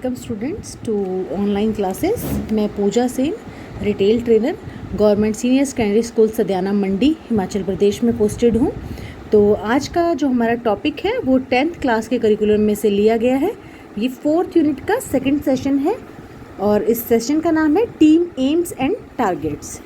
Welcome students to online classes. मैं Puja Sen, retail trainer, government senior secondary school Sadiyana Mandi, Himachal Pradesh में posted हूँ। तो आज का जो हमारा टॉपिक है वो 10th क्लास के करिकुलम में से लिया गया है। ये 4th यूनिट का सेकंड सेशन है और इस सेशन का नाम है टीम एम्स एंड टारगेट्स।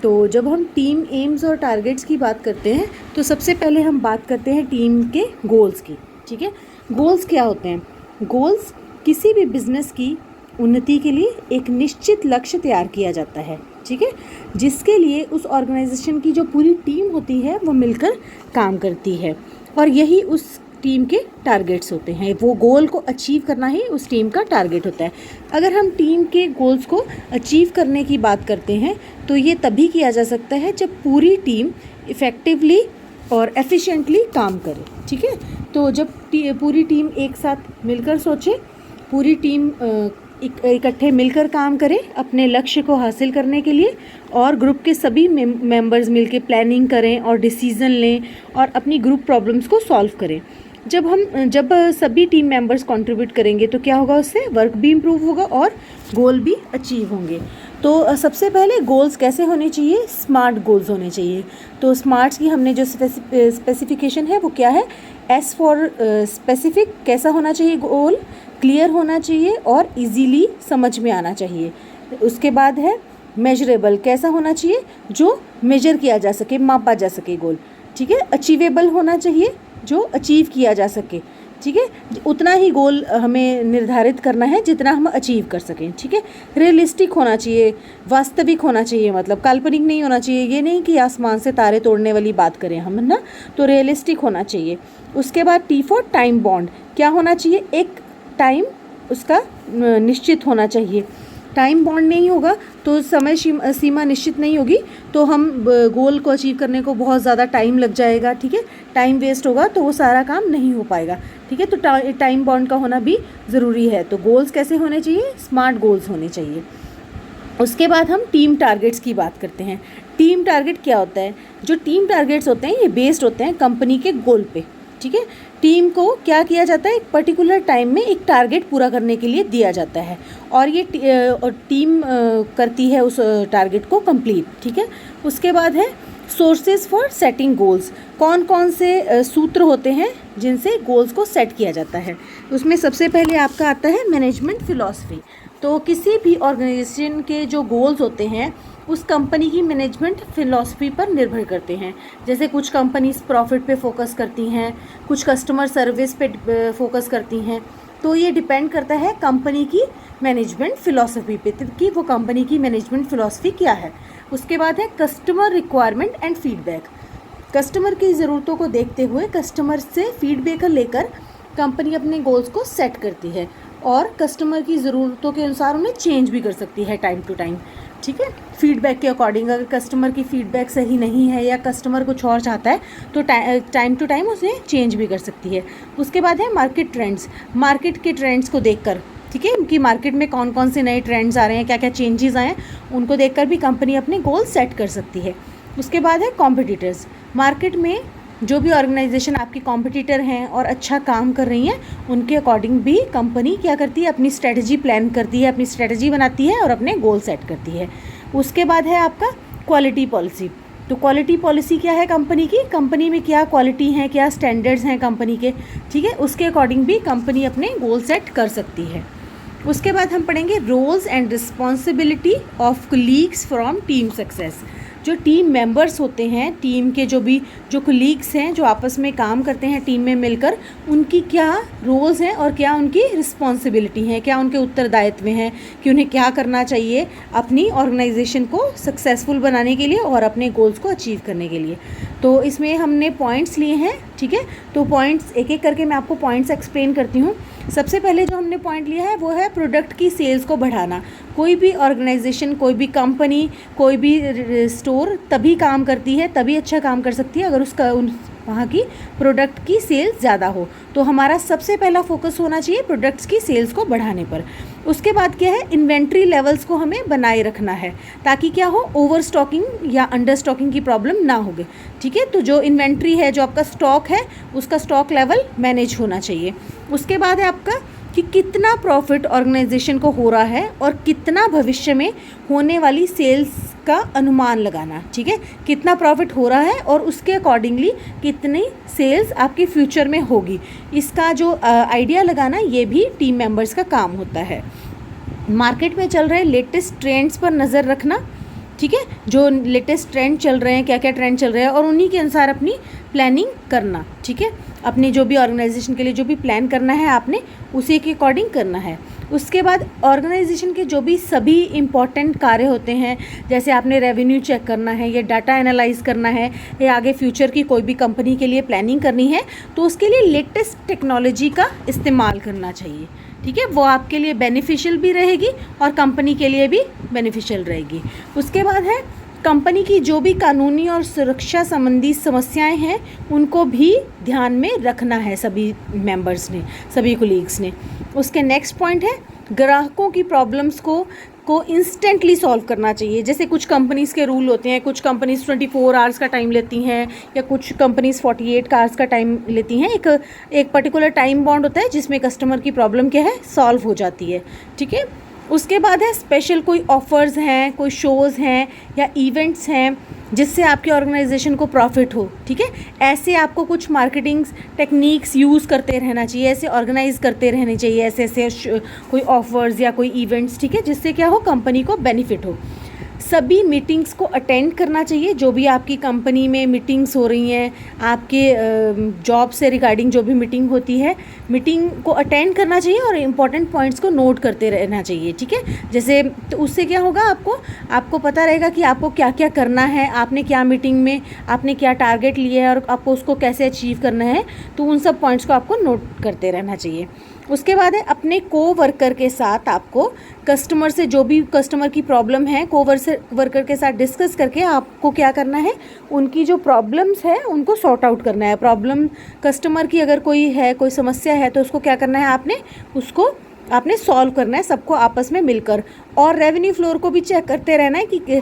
तो जब हम टीम एम्स और टारगेट्स की बात करते हैं तो सबसे पहले हम बात करते हैं टीम के गोल्स की। ठीक है, गोल्स क्या होते हैं? गोल्स किसी भी बिजनेस की उन्नति के लिए एक निश्चित लक्ष्य तैयार किया जाता है, ठीक है, जिसके लिए उस ऑर्गेनाइजेशन की जो पूरी टीम होती है वो मिलकर काम करती है और यही उस टीम के टारगेट्स होते हैं। वो गोल को अचीव करना ही उस टीम का टारगेट होता है। अगर हम टीम के गोल्स को अचीव करने की बात करते हैं तो ये तभी किया जा सकता है जब पूरी टीम इफ़ेक्टिवली और एफिशिएंटली काम करे। ठीक है, तो जब पूरी टीम एक साथ मिलकर सोचे, पूरी टीम इकट्ठे मिलकर काम करे अपने लक्ष्य को हासिल करने के लिए और ग्रुप के सभी मेंबर्स मिलकर प्लानिंग करें और डिसीज़न लें और अपनी ग्रुप प्रॉब्लम्स को सॉल्व करें। जब सभी टीम मेंबर्स कंट्रीब्यूट करेंगे तो क्या होगा, उससे वर्क भी इम्प्रूव होगा और गोल भी अचीव होंगे। तो सबसे पहले गोल्स कैसे होने चाहिए? स्मार्ट गोल्स होने चाहिए। तो स्मार्ट्स की हमने जो स्पेसिफिकेशन है वो क्या है? एस फॉर स्पेसिफिक, कैसा होना चाहिए गोल? क्लियर होना चाहिए और इजीली समझ में आना चाहिए। उसके बाद है मेजरेबल, कैसा होना चाहिए? जो मेजर किया जा सके, मापा जा सके गोल। ठीक है, अचीवेबल होना चाहिए, जो अचीव किया जा सके। ठीक है, उतना ही गोल हमें निर्धारित करना है जितना हम अचीव कर सकें। ठीक है, रियलिस्टिक होना चाहिए, वास्तविक होना चाहिए, मतलब काल्पनिक नहीं होना चाहिए। ये नहीं कि आसमान से तारे तोड़ने वाली बात करें हम, ना, तो रियलिस्टिक होना चाहिए। उसके बाद टी फॉर टाइम बॉन्ड, क्या होना चाहिए? एक टाइम उसका निश्चित होना चाहिए। टाइम बॉन्ड नहीं होगा तो समय सीमा निश्चित नहीं होगी तो हम गोल को अचीव करने को बहुत ज़्यादा टाइम लग जाएगा। ठीक है, टाइम वेस्ट होगा तो वो सारा काम नहीं हो पाएगा। ठीक है, तो टाइम बॉन्ड का होना भी ज़रूरी है। तो गोल्स कैसे होने चाहिए? स्मार्ट गोल्स होने चाहिए। उसके बाद हम टीम टारगेट्स की बात करते हैं। टीम टारगेट क्या होता है? जो टीम टारगेट्स होते हैं ये बेस्ड होते हैं कंपनी के गोल पे। ठीक है, टीम को क्या किया जाता है? एक पर्टिकुलर टाइम में एक टारगेट पूरा करने के लिए दिया जाता है और ये टीम करती है उस टारगेट को कंप्लीट। ठीक है, उसके बाद है सोर्सेज फॉर सेटिंग गोल्स। कौन कौन से सूत्र होते हैं जिनसे गोल्स को सेट किया जाता है? उसमें सबसे पहले आपका आता है मैनेजमेंट फिलॉसफी। तो किसी भी ऑर्गेनाइजेशन के जो गोल्स होते हैं उस कंपनी की मैनेजमेंट फ़िलॉसफी पर निर्भर करते हैं। जैसे कुछ कंपनीज प्रॉफिट पे फोकस करती हैं, कुछ कस्टमर सर्विस पे फोकस करती हैं। तो ये डिपेंड करता है कंपनी की मैनेजमेंट फ़िलॉसफी पे कि वो कंपनी की मैनेजमेंट फ़िलॉसफी क्या है। उसके बाद है customer requirement and feedback. Customer की ज़रूरतों को देखते हुए कस्टमर से फीडबैक लेकर कंपनी अपने गोल्स को सेट करती है और कस्टमर की ज़रूरतों के अनुसार उन्हें चेंज भी कर सकती है टाइम टू टाइम। ठीक है, फीडबैक के अकॉर्डिंग अगर कस्टमर की फीडबैक सही नहीं है या कस्टमर कुछ और चाहता है तो टाइम टू टाइम उसे चेंज भी कर सकती है। उसके बाद है मार्केट ट्रेंड्स। मार्केट के ट्रेंड्स को देखकर, ठीक है, कि मार्केट में कौन कौन से नए ट्रेंड्स आ रहे हैं, क्या क्या चेंजेस आए हैं, उनको देखकर भी कंपनी अपने गोल सेट कर सकती है। उसके बाद है कॉम्पिटिटर्स। मार्केट में जो भी ऑर्गेनाइजेशन आपकी कॉम्पिटिटर हैं और अच्छा काम कर रही हैं उनके अकॉर्डिंग भी कंपनी क्या करती है? अपनी स्ट्रेटजी प्लान करती है, अपनी स्ट्रेटजी बनाती है और अपने गोल सेट करती है। उसके बाद है आपका क्वालिटी पॉलिसी। तो क्वालिटी पॉलिसी क्या है कंपनी की? कंपनी में क्या क्वालिटी हैं, क्या स्टैंडर्ड्स हैं कंपनी के, ठीक है, उसके अकॉर्डिंग भी कंपनी अपने गोल सेट कर सकती है। उसके बाद हम पढ़ेंगे roles and responsibility of colleagues from team success. जो टीम मेंबर्स होते हैं, टीम के जो कलीग्स हैं जो आपस में काम करते हैं टीम में मिलकर, उनकी क्या रोल्स हैं और क्या उनकी रिस्पॉन्सिबिलिटी हैं, क्या उनके उत्तरदायित्व हैं कि उन्हें क्या करना चाहिए अपनी ऑर्गेनाइजेशन को सक्सेसफुल बनाने के लिए और अपने गोल्स को अचीव करने के लिए। तो इसमें हमने पॉइंट्स लिए हैं। ठीक है, तो पॉइंट्स एक एक करके मैं आपको पॉइंट्स एक्सप्लेन करती हूँ। सबसे पहले जो हमने पॉइंट लिया है वो है प्रोडक्ट की सेल्स को बढ़ाना। कोई भी ऑर्गेनाइजेशन, कोई भी कंपनी, कोई भी स्टोर तभी काम करती है, तभी अच्छा काम कर सकती है अगर वहाँ की प्रोडक्ट की सेल्स ज़्यादा हो। तो हमारा सबसे पहला फोकस होना चाहिए प्रोडक्ट्स की सेल्स को बढ़ाने पर। उसके बाद क्या है? इन्वेंट्री लेवल्स को हमें बनाए रखना है ताकि क्या हो? ओवर स्टॉकिंग या अंडर स्टॉकिंग की प्रॉब्लम ना होगी। ठीक है, तो जो इन्वेंट्री है, जो आपका स्टॉक है, उसका स्टॉक लेवल मैनेज होना चाहिए। उसके बाद है आपका कि कितना प्रॉफिट ऑर्गेनाइजेशन को हो रहा है और कितना भविष्य में होने वाली सेल्स का अनुमान लगाना, ठीक है, कितना प्रॉफिट हो रहा है और उसके अकॉर्डिंगली कितनी सेल्स आपके फ्यूचर में होगी, इसका जो आइडिया लगाना ये भी टीम मेंबर्स का काम होता है। मार्केट में चल रहे लेटेस्ट ट्रेंड्स पर नज़र रखना, ठीक है, जो लेटेस्ट ट्रेंड चल रहे हैं, क्या क्या ट्रेंड चल रहे हैं और उन्हीं के अनुसार अपनी प्लानिंग करना, ठीक है, अपनी जो भी ऑर्गेनाइजेशन के लिए जो भी प्लान करना है आपने उसी के अकॉर्डिंग करना है। उसके बाद ऑर्गेनाइजेशन के जो भी सभी इम्पॉर्टेंट कार्य होते हैं, जैसे आपने रेवेन्यू चेक करना है या डाटा एनालाइज करना है या आगे फ्यूचर की कोई भी कंपनी के लिए प्लानिंग करनी है, तो उसके लिए लेटेस्ट टेक्नोलॉजी का इस्तेमाल करना चाहिए, ठीक है, वो आपके लिए बेनिफिशियल भी रहेगी और कंपनी के लिए भी बेनिफिशियल रहेगी। उसके बाद है कंपनी की जो भी कानूनी और सुरक्षा संबंधी समस्याएं हैं उनको भी ध्यान में रखना है सभी मेंबर्स ने, सभी कोलीग्स ने। उसके नेक्स्ट पॉइंट है ग्राहकों की प्रॉब्लम्स को इंस्टेंटली सॉल्व करना चाहिए। जैसे कुछ कंपनीज़ के रूल होते हैं, कुछ कंपनीज़ 24 आवर्स का टाइम लेती हैं या कुछ कंपनीज़ 48 आवर्स का टाइम लेती हैं। एक पर्टिकुलर टाइम बॉन्ड होता है जिसमें कस्टमर की प्रॉब्लम क्या है सॉल्व हो जाती है, ठीक है। उसके बाद है स्पेशल कोई ऑफ़र्स हैं, कोई शोज़ हैं या इवेंट्स हैं जिससे आपकी ऑर्गेनाइजेशन को प्रॉफिट हो, ठीक है। ऐसे आपको कुछ मार्केटिंग टेक्निक्स यूज़ करते रहना चाहिए, ऐसे ऑर्गेनाइज करते रहने चाहिए ऐसे कोई ऑफ़र्स या कोई इवेंट्स, ठीक है, जिससे क्या हो कंपनी को बेनिफिट हो। सभी मीटिंग्स को अटेंड करना चाहिए, जो भी आपकी कंपनी में मीटिंग्स हो रही हैं, आपके जॉब से रिगार्डिंग जो भी मीटिंग होती है, मीटिंग को अटेंड करना चाहिए और इम्पॉर्टेंट पॉइंट्स को नोट करते रहना चाहिए, ठीक है। जैसे तो उससे क्या होगा, आपको पता रहेगा कि आपको क्या क्या करना है, आपने क्या मीटिंग में आपने क्या टारगेट लिए है और आपको उसको कैसे अचीव करना है, तो उन सब पॉइंट्स को आपको नोट करते रहना चाहिए। उसके बाद है अपने वर्कर के साथ आपको कस्टमर से जो भी कस्टमर की प्रॉब्लम है वर्कर के साथ डिस्कस करके आपको क्या करना है, उनकी जो प्रॉब्लम्स है उनको सॉर्ट आउट करना है। प्रॉब्लम कस्टमर की अगर कोई समस्या है तो उसको क्या करना है, आपने सॉल्व करना है सबको आपस में मिलकर। और रेवेन्यू फ्लोर को भी चेक करते रहना है कि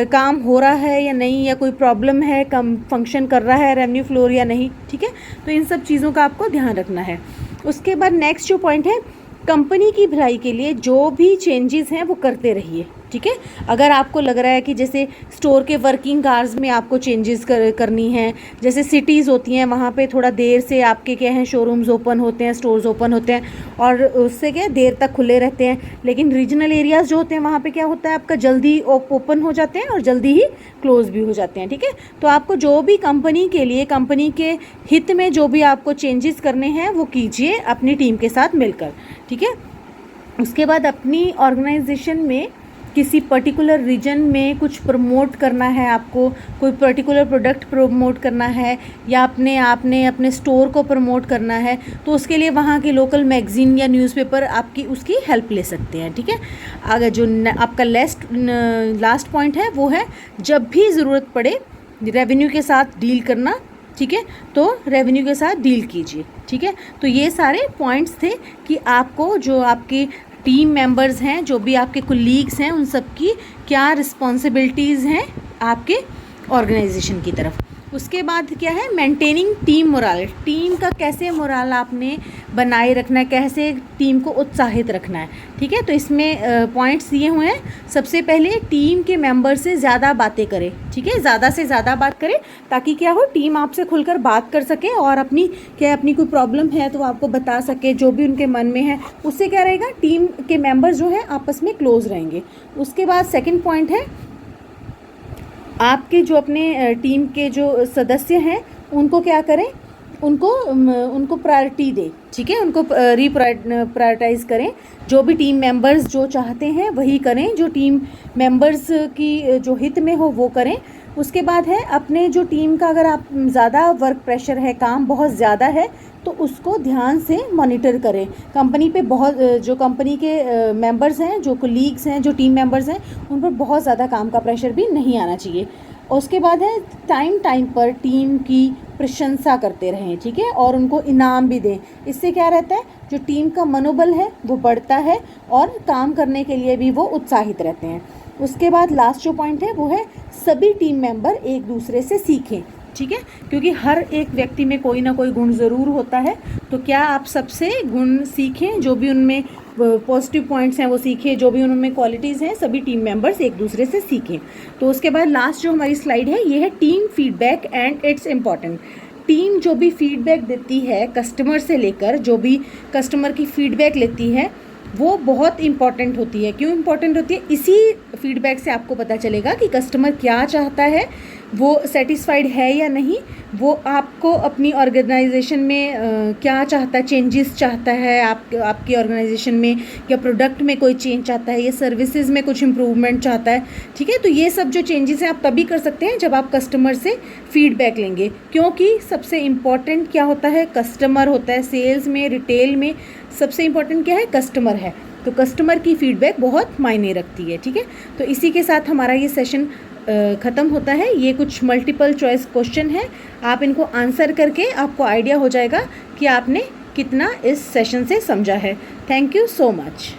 काम हो रहा है या नहीं, या कोई प्रॉब्लम है, कम फंक्शन कर रहा है रेवेन्यू फ्लोर या नहीं, ठीक है। तो इन सब चीज़ों का आपको ध्यान रखना है। उसके बाद नेक्स्ट जो पॉइंट है, कंपनी की भलाई के लिए जो भी चेंजेस हैं वो करते रहिए, ठीक है। अगर आपको लग रहा है कि जैसे स्टोर के वर्किंग आवर्स में आपको चेंजेस करनी है, जैसे सिटीज़ होती हैं वहाँ पे थोड़ा देर से आपके क्या हैं शोरूम्स ओपन होते हैं, स्टोर्स ओपन होते हैं और उससे क्या देर तक खुले रहते हैं, लेकिन रीजनल एरियाज़ जो होते हैं वहाँ पे क्या होता है आपका जल्दी ओपन हो जाते हैं और जल्दी ही क्लोज भी हो जाते हैं, ठीक है। तो आपको जो भी कंपनी के लिए, कंपनी के हित में जो भी आपको चेंजेस करने हैं वो कीजिए अपनी टीम के साथ मिलकर, ठीक है। उसके बाद अपनी ऑर्गेनाइजेशन में किसी पर्टिकुलर रीजन में कुछ प्रमोट करना है, आपको कोई पर्टिकुलर प्रोडक्ट प्रमोट करना है या आपने अपने स्टोर को प्रमोट करना है, तो उसके लिए वहाँ के लोकल मैगज़ीन या न्यूज़पेपर आपकी उसकी हेल्प ले सकते हैं, ठीक है। अगर जो आपका लास्ट पॉइंट है वो है जब भी ज़रूरत पड़े रेवेन्यू के साथ डील करना, ठीक है, तो रेवेन्यू के साथ डील कीजिए, ठीक है। तो ये सारे पॉइंट्स थे कि आपको जो आपकी टीम मेंबर्स हैं, जो भी आपके कोलीग्स हैं, उन सब की क्या रिस्पॉन्सिबिलिटीज़ हैं आपके ऑर्गेनाइजेशन की तरफ। उसके बाद क्या है, मेंटेनिंग टीम मोराल, टीम का कैसे मोराल आपने बनाए रखना है, कैसे टीम को उत्साहित रखना है, ठीक है। तो इसमें पॉइंट्स दिए हुए हैं। सबसे पहले टीम के मेंबर से ज़्यादा बातें करें, ठीक है, ज़्यादा से ज़्यादा बात करें ताकि क्या हो, टीम आपसे खुलकर बात कर सके और अपनी कोई प्रॉब्लम है तो आपको बता सके, जो भी उनके मन में है। उससे क्या रहेगा, टीम के मेंबर्स जो हैं आपस में क्लोज रहेंगे। उसके बाद सेकेंड पॉइंट है, आपके जो अपने टीम के जो सदस्य हैं उनको क्या करें, उनको प्रायोरिटी दें, ठीक है, उनको प्रायोरिटाइज़ करें। जो भी टीम मेंबर्स जो चाहते हैं वही करें, जो टीम मेंबर्स की जो हित में हो वो करें। उसके बाद है अपने जो टीम का अगर आप ज़्यादा वर्क प्रेशर है, काम बहुत ज़्यादा है, तो उसको ध्यान से मॉनिटर करें। कंपनी पे बहुत जो कंपनी के मेंबर्स हैं, जो कोलीग्स हैं, जो टीम मेंबर्स हैं, उन पर बहुत ज़्यादा काम का प्रेशर भी नहीं आना चाहिए। उसके बाद है टाइम पर टीम की प्रशंसा करते रहें, ठीक है, और उनको इनाम भी दें। इससे क्या रहता है, जो टीम का मनोबल है वो बढ़ता है और काम करने के लिए भी वो उत्साहित रहते हैं। उसके बाद लास्ट जो पॉइंट है वो है सभी टीम मेंबर एक दूसरे से सीखें, ठीक है, क्योंकि हर एक व्यक्ति में कोई ना कोई गुण ज़रूर होता है। तो क्या आप सबसे गुण सीखें, जो भी उनमें पॉजिटिव पॉइंट्स हैं वो सीखें, जो भी उनमें क्वालिटीज़ हैं सभी टीम मेंबर्स एक दूसरे से सीखें। तो उसके बाद लास्ट जो हमारी स्लाइड है ये है team feedback and it's important. Team जो भी फीडबैक देती है कस्टमर से लेकर, जो भी कस्टमर की फीडबैक लेती है वो बहुत इंपॉर्टेंट होती है। क्यों इंपॉर्टेंट होती है? इसी फीडबैक से आपको पता चलेगा कि कस्टमर क्या चाहता है, वो सेटिस्फाइड है या नहीं, वो आपको अपनी ऑर्गेनाइजेशन में क्या चाहता है, चेंजेस चाहता है आपकी ऑर्गेनाइजेशन में, या प्रोडक्ट में कोई चेंज चाहता है, या सर्विसेज में कुछ इम्प्रूवमेंट चाहता है। ठीक है, तो ये सब जो चेंजेस हैं आप तभी कर सकते हैं जब आप कस्टमर से फीडबैक लेंगे, क्योंकि सबसे इम्पॉर्टेंट क्या होता है? कस्टमर होता है। सेल्स में, रिटेल में सबसे इम्पॉर्टेंट क्या है? कस्टमर है। तो कस्टमर की फीडबैक बहुत मायने रखती है। ठीक है, तो इसी के साथ हमारा ये सेशन ख़त्म होता है। ये कुछ मल्टीपल चॉइस क्वेश्चन है, आप इनको आंसर करके आपको आइडिया हो जाएगा कि आपने कितना इस सेशन से समझा है। Thank you so much.